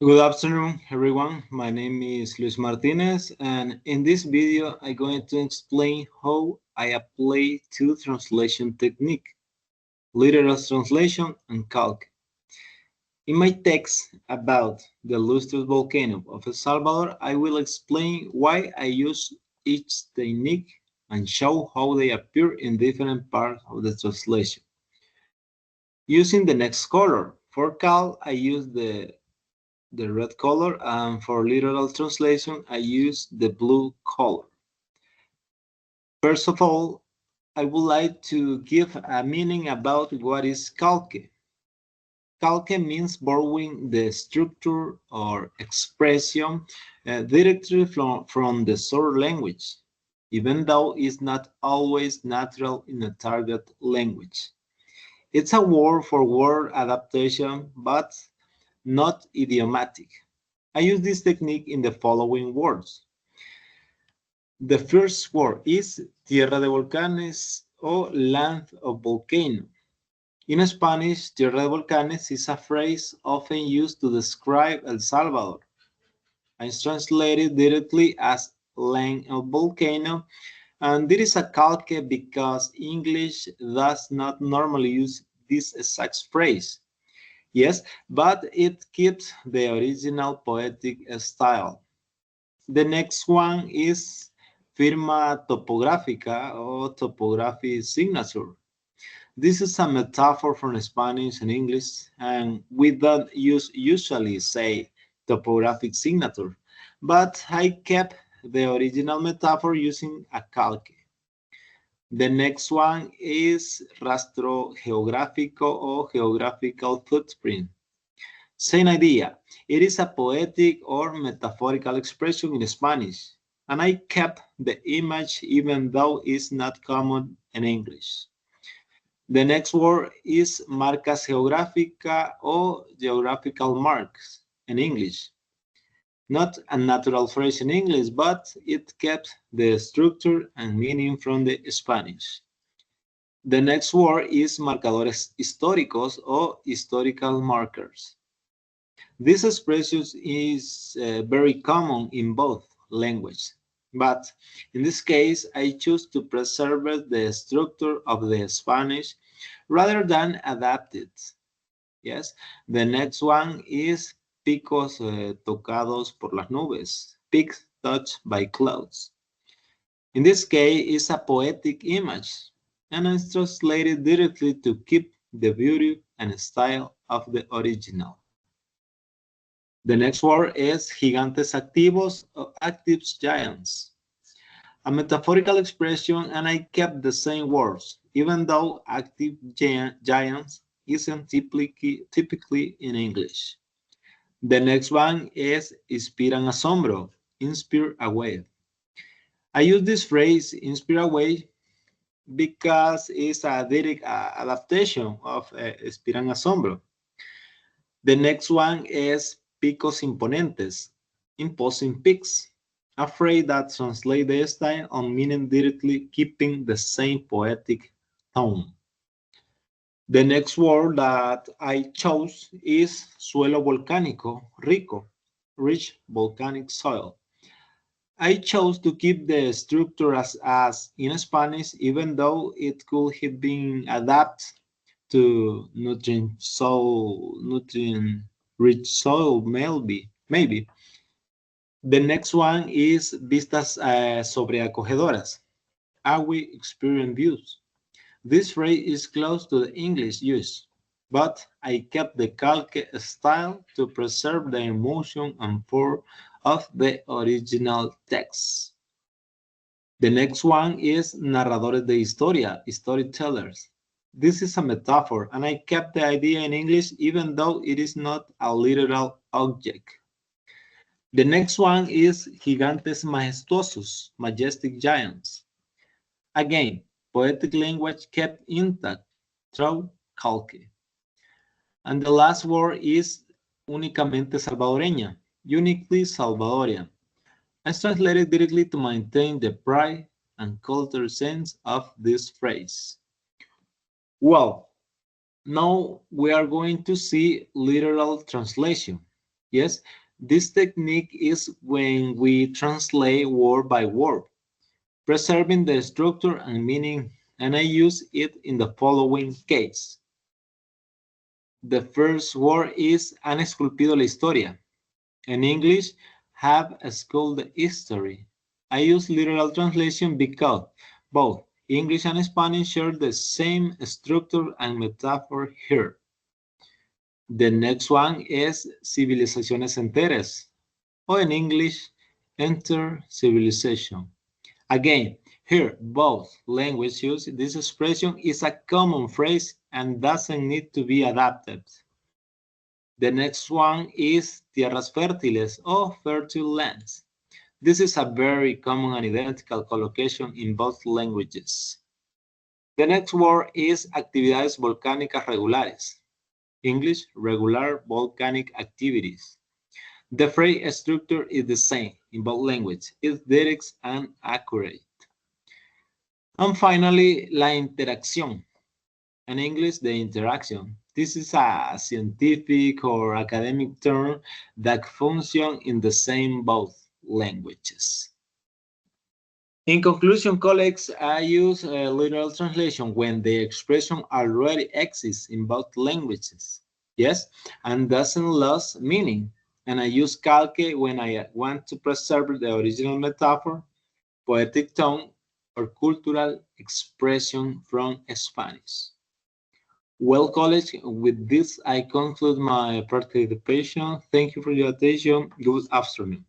Good afternoon, everyone. My name is Luis Martinez, and in this video, I'm going to explain how I apply two translation technique, literal translation and calque. In my text about the lustrous volcano of El Salvador, I will explain why I use each technique and show how they appear in different parts of the translation. Using the next color. For cal, I use the red color, and for literal translation I use the blue color. First of all, I would like to give a meaning about what is calque. Calque means borrowing the structure or expression directly from the source language, even though it's not always natural in a target language. It's a word for word adaptation, but not idiomatic. I use this technique in the following words. The first word is tierra de volcanes or land of volcano. In Spanish, tierra de volcanes is a phrase often used to describe El Salvador. It's translated directly as land of volcano, and there is a calque because English does not normally use this exact phrase. Yes, but it keeps the original poetic style. The next one is firma topográfica or topography signature. This is a metaphor from Spanish and English, and we don't usually say topographic signature, but I kept the original metaphor using a calque. The next one is rastro geográfico or geographical footprint. Same idea. It is a poetic or metaphorical expression in Spanish, and I kept the image even though it's not common in English. The next word is marcas geográfica or geographical marks in English. Not a natural phrase in English, but it kept the structure and meaning from the Spanish. The next word is marcadores históricos or historical markers. This expression is very common in both languages, but in this case, I choose to preserve the structure of the Spanish rather than adapt it. Yes, the next one is picos tocados por las nubes, peaks touched by clouds. In this case, it's a poetic image, and it's translated directly to keep the beauty and style of the original. The next word is gigantes activos or active giants. A metaphorical expression, and I kept the same words, even though active giants isn't typically in English. The next one is inspiran asombro, inspire away. I use this phrase, inspire away, because it's a direct adaptation of inspiran asombro. The next one is picos imponentes, imposing peaks. Afraid that translate the style on meaning directly keeping the same poetic tone. The next word that I chose is suelo volcánico, rico, rich volcanic soil. I chose to keep the structure as in Spanish, even though it could have been adapted to nutrient rich soil, maybe. The next one is vistas sobreacogedoras. Are we experiencing views? This phrase is close to the English use, but I kept the calque style to preserve the emotion and form of the original text. The next one is narradores de historia, storytellers. This is a metaphor, and I kept the idea in English even though it is not a literal object. The next one is gigantes majestuosos, majestic giants. Again, poetic language kept intact through Calque. And the last word is únicamente salvadoreña, uniquely Salvadorian. I translated directly to maintain the pride and cultural sense of this phrase. Well, now we are going to see literal translation. Yes, this technique is when we translate word by word, preserving the structure and meaning, and I use it in the following case. The first word is han esculpido la historia. In English, have sculpted history. I use literal translation because both English and Spanish share the same structure and metaphor here. The next one is civilizaciones enteras, or in English, enter civilization. Again, here both languages use this expression is a common phrase and doesn't need to be adapted. The next one is tierras fértiles or fertile lands. This is a very common and identical collocation in both languages. The next word is actividades volcánicas regulares. English, regular volcanic activities. The phrase structure is the same in both languages. It's direct and accurate. And finally, la interacción. In English, the interaction. This is a scientific or academic term that functions in the same both languages. In conclusion, colleagues, I use literal translation when the expression already exists in both languages, yes, and doesn't lose meaning. And I use calque when I want to preserve the original metaphor, poetic tone, or cultural expression from Spanish. Well, college, with this, I conclude my participation. Thank you for your attention. Good afternoon.